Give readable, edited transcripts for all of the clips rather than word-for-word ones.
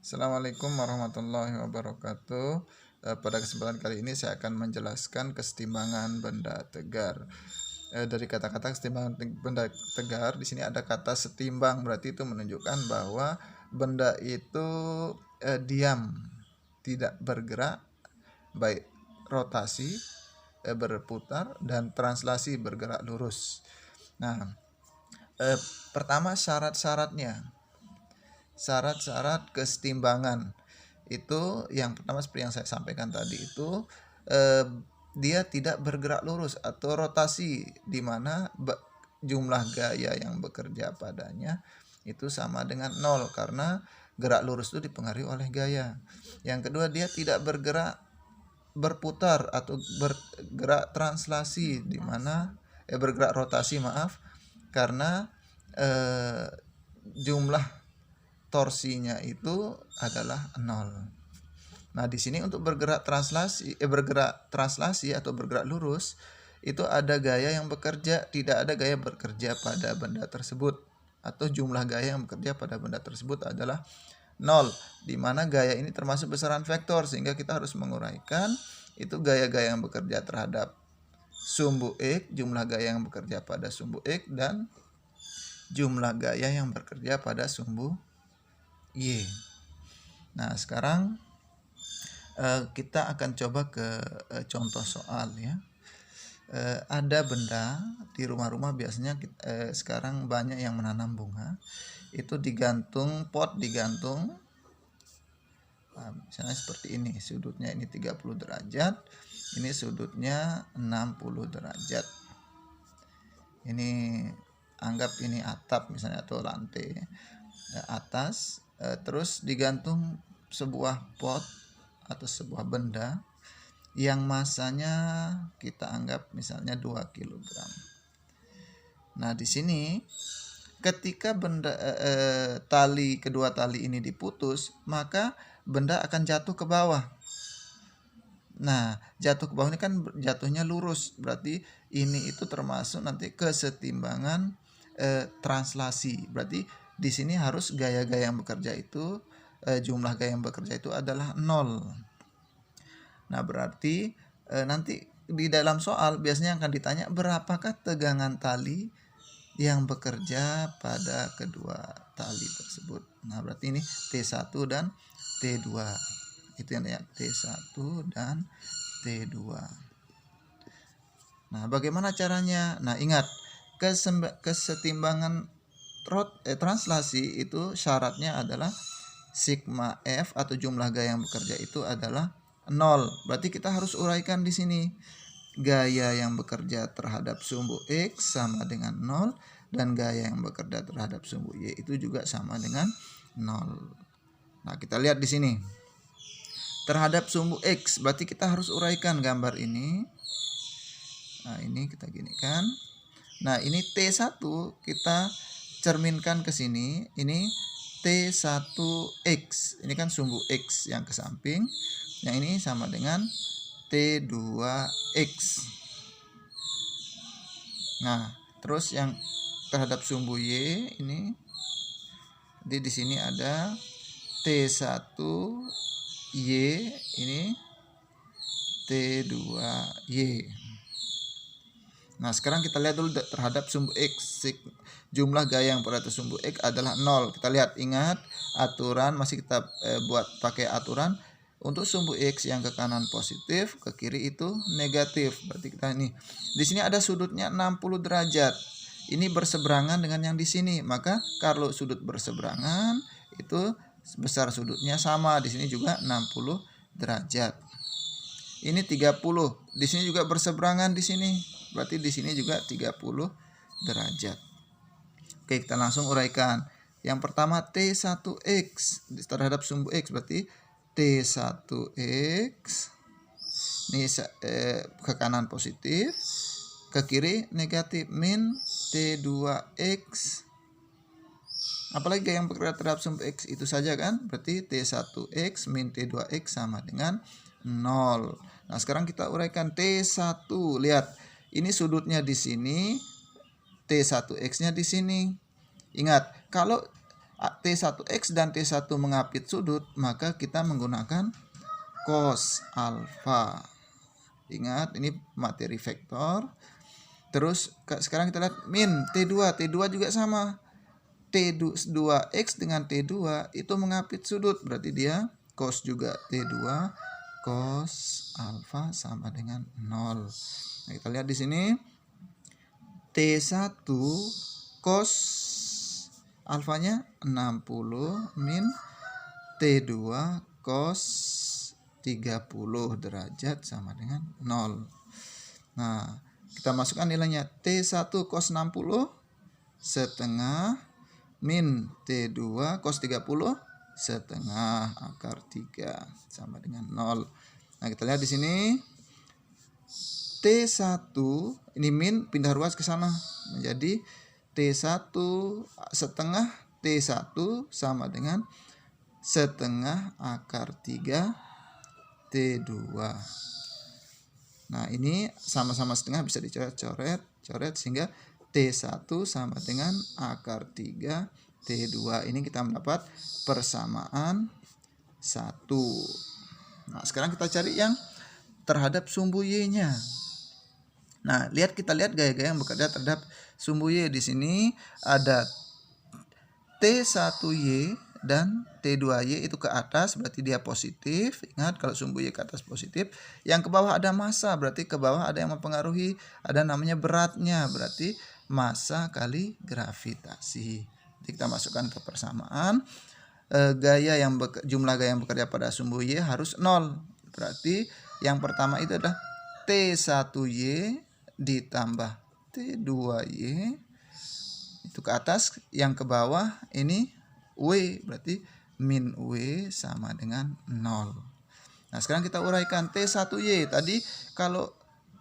Assalamualaikum warahmatullahi wabarakatuh. Pada kesempatan kali ini saya akan menjelaskan kesetimbangan benda tegar. Dari kata-kata kesetimbangan benda tegar, di sini ada kata setimbang, berarti itu menunjukkan bahwa benda itu diam, tidak bergerak, baik rotasi, berputar, dan translasi bergerak lurus. Nah, pertama syarat-syarat kesetimbangan itu yang pertama seperti yang saya sampaikan tadi itu dia tidak bergerak lurus atau rotasi, di mana jumlah gaya yang bekerja padanya itu sama dengan 0 karena gerak lurus itu dipengaruhi oleh gaya. Yang kedua, dia tidak bergerak berputar atau bergerak translasi, di mana bergerak rotasi, karena jumlah torsinya itu adalah 0. Nah, di sini untuk bergerak translasi atau bergerak lurus itu ada gaya yang bekerja, tidak ada gaya bekerja pada benda tersebut, atau jumlah gaya yang bekerja pada benda tersebut adalah 0, di mana gaya ini termasuk besaran vektor, sehingga kita harus menguraikan itu gaya-gaya yang bekerja terhadap sumbu X, jumlah gaya yang bekerja pada sumbu X, dan jumlah gaya yang bekerja pada sumbu Y. Nah, sekarang kita akan coba ke contoh soal ya. Ada benda di rumah-rumah, biasanya sekarang banyak yang menanam bunga. Itu digantung, pot digantung. Misalnya seperti ini, sudutnya ini 30 derajat, ini sudutnya 60 derajat. Ini anggap ini atap misalnya atau lantai atas. Terus digantung sebuah pot atau sebuah benda yang masanya kita anggap misalnya 2 kg. Nah, di sini ketika benda kedua tali ini diputus, maka benda akan jatuh ke bawah. Nah, jatuh ke bawah ini kan jatuhnya lurus, berarti ini itu termasuk nanti kesetimbangan translasi. Berarti di sini harus gaya-gaya yang bekerja itu, jumlah gaya yang bekerja itu adalah 0. Nah, berarti nanti di dalam soal biasanya akan ditanya berapakah tegangan tali yang bekerja pada kedua tali tersebut. Nah, berarti ini T1 dan T2. Itu yang ditanya, T1 dan T2. Nah, bagaimana caranya? Nah, ingat, kesetimbangan translasi itu syaratnya adalah sigma F atau jumlah gaya yang bekerja itu adalah 0. Berarti kita harus uraikan di sini. Gaya yang bekerja terhadap sumbu X sama dengan 0, dan gaya yang bekerja terhadap sumbu Y itu juga sama dengan 0. Nah, kita lihat di sini. Terhadap sumbu X, berarti kita harus uraikan gambar ini. Nah, ini kita ginikan. Nah, ini T1 kita cerminkan ke sini. Ini T1X. Ini kan sumbu X yang ke samping. Yang ini sama dengan T2X. Nah, terus yang terhadap sumbu Y ini, jadi di sini ada T1Y, ini T2Y. Nah, sekarang kita lihat dulu terhadap sumbu X. Jumlah gaya yang pada sumbu X adalah 0. Kita lihat, ingat aturan, masih kita buat pakai aturan. Untuk sumbu X yang ke kanan positif, ke kiri itu negatif. Berarti kita ini di sini ada sudutnya 60 derajat. Ini berseberangan dengan yang di sini. Maka kalau sudut berseberangan itu besar sudutnya sama. Di sini juga 60 derajat. Ini 30. Di sini juga berseberangan di sini. Berarti di sini juga 30 derajat. Oke, kita langsung uraikan. Yang pertama T1X terhadap sumbu X, berarti T1X ini ke kanan positif, ke kiri negatif, min T2X. Apalagi gaya yang bekerja terhadap sumbu X itu saja kan? Berarti T1X min T2X sama dengan 0. Nah, sekarang kita uraikan T1. Lihat, ini sudutnya di sini, T1X-nya di sini. Ingat, kalau T1X dan T1 mengapit sudut, maka kita menggunakan cos alfa. Ingat, ini materi vektor. Terus sekarang kita lihat min T2. T2 juga sama. T2X dengan T2 itu mengapit sudut, berarti dia cos juga. T2 cos alfa sama dengan 0. Nah, kita lihat di sini T1 cos alfanya 60 min T2 cos 30 derajat sama dengan 0. Nah, kita masukkan nilainya. T1 cos 60 setengah min T2 cos 30 setengah akar 3 sama dengan 0. Nah, kita lihat di sini T1 ini min pindah ruas ke sana menjadi T1 setengah T1 sama dengan setengah akar 3 T2. Nah, ini sama-sama setengah bisa dicoret sehingga T1 sama dengan akar 3 T2. Ini kita mendapat persamaan 1. Nah, sekarang kita cari yang terhadap sumbu Y-nya. Nah, kita lihat gaya-gaya yang bekerja terhadap sumbu Y. Di sini ada T1Y dan T2Y itu ke atas, berarti dia positif. Ingat, kalau sumbu Y ke atas positif. Yang ke bawah ada massa, berarti ke bawah ada yang mempengaruhi. Ada namanya beratnya, berarti massa kali gravitasi. Jadi kita masukkan ke persamaan. Jumlah gaya yang bekerja pada sumbu Y harus 0. Berarti yang pertama itu adalah T1Y ditambah T2Y itu ke atas, yang ke bawah ini W, berarti min W sama dengan 0. Nah, sekarang kita uraikan T1Y. Tadi kalau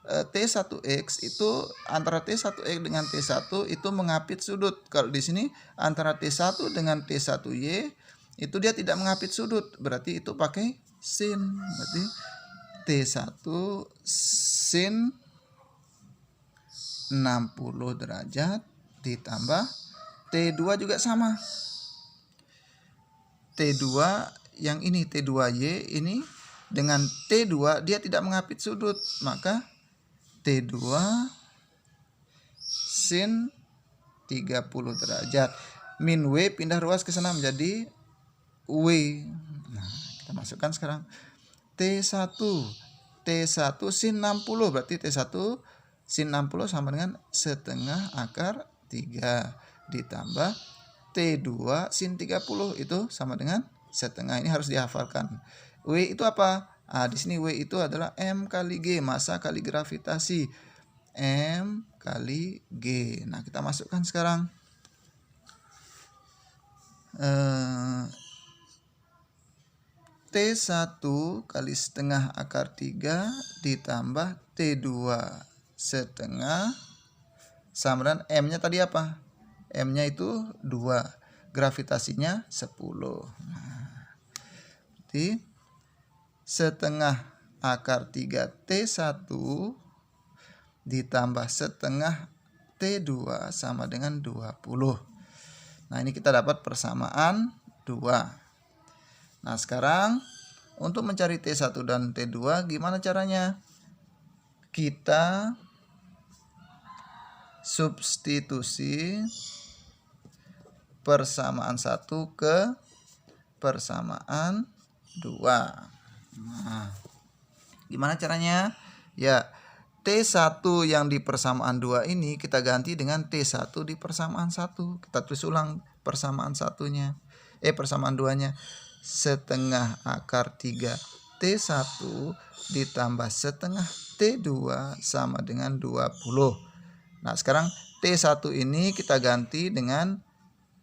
T1X itu antara T1X dengan T1 itu mengapit sudut. Kalau di sini antara T1 dengan T1Y itu dia tidak mengapit sudut, berarti itu pakai sin. Berarti T1 sin 60 derajat ditambah T2 juga sama. T2 yang ini T2Y ini dengan T2 dia tidak mengapit sudut, maka T2 sin 30 derajat. Min W pindah ruas ke sana menjadi W. Nah, kita masukkan sekarang T1 sin 60, berarti T1 sin 60 sama dengan setengah akar 3 ditambah T2 sin 30 itu sama dengan setengah. Ini harus dihafalkan. W itu apa? Di sini W itu adalah M kali G, massa kali gravitasi. M kali G. Nah, kita masukkan sekarang. T1 kali setengah akar 3 ditambah T2 setengah sama dengan M-nya tadi apa? M-nya itu 2, gravitasinya 10. Nah, berarti setengah akar 3 T1 ditambah setengah T2 sama dengan 20. Nah, ini kita dapat persamaan 2. Nah, sekarang untuk mencari T1 dan T2 gimana caranya? Kita substitusi persamaan 1 ke persamaan 2. Nah, gimana caranya? Ya, T1 yang di persamaan 2 ini kita ganti dengan T1 di persamaan 1. Kita tulis ulang persamaan 1-nya. Persamaan 2-nya. Setengah akar 3 T1 ditambah setengah T2 sama dengan 20. Nah, sekarang T1 ini kita ganti dengan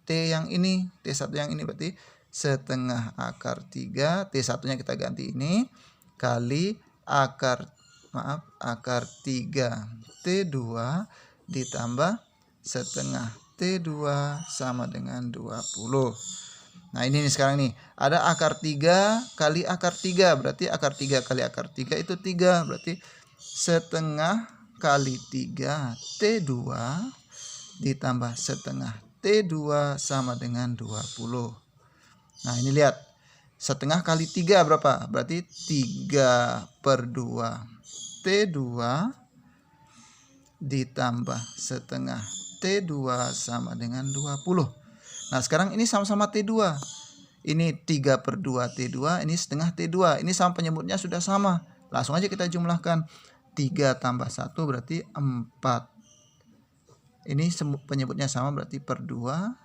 T yang ini. T1 yang ini berarti setengah akar 3. T1-nya kita ganti ini kali akar 3 T2 ditambah setengah T2 sama dengan 20. Nah, ini nih sekarang nih. Ada akar 3 kali akar 3. Berarti akar 3 kali akar 3 itu 3. Berarti setengah kali 3 T2 ditambah setengah T2 sama dengan 20. Nah ini lihat, setengah kali 3 berapa? Berarti 3/2 T2 ditambah setengah T2 sama dengan 20. Nah sekarang ini sama-sama T2. Ini 3/2 T2, ini setengah T2. Ini sama penyebutnya sudah sama. Langsung aja kita jumlahkan. 3 tambah 1 berarti 4. Ini penyebutnya sama berarti per 2.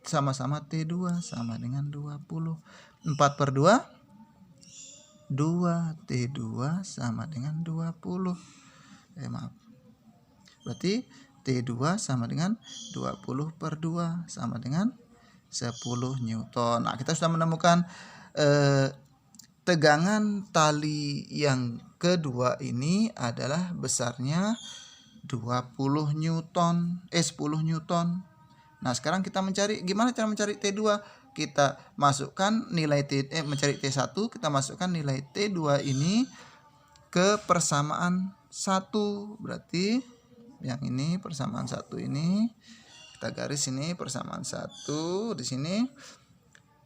Sama-sama T2 sama dengan 20. 4/2 2 T2 sama dengan 20. Maaf. Berarti T2 sama dengan 20/2 sama dengan 10 Newton. Nah, kita sudah menemukan tegangan tali yang kedua ini adalah besarnya 10 Newton. Nah, sekarang kita mencari, gimana cara mencari T2? Kita masukkan nilai mencari T1, kita masukkan nilai T2 ini ke persamaan 1. Berarti yang ini persamaan 1 ini kita garis ini persamaan 1 di sini.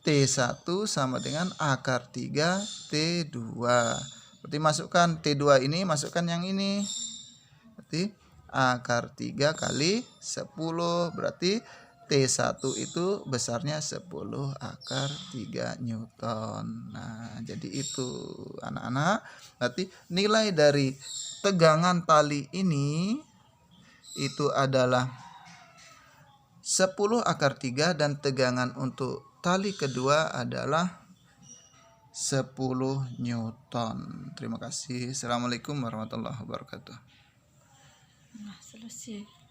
T1 sama dengan akar 3 T2. Berarti masukkan T2 ini, masukkan yang ini. Berarti akar 3 kali 10. Berarti T1 itu besarnya 10 akar 3 Newton. Nah, jadi itu anak-anak. Berarti nilai dari tegangan tali ini itu adalah 10 akar 3 dan tegangan untuk tali kedua adalah 10 Newton. Terima kasih. Assalamualaikum warahmatullahi wabarakatuh. Nah, selesai.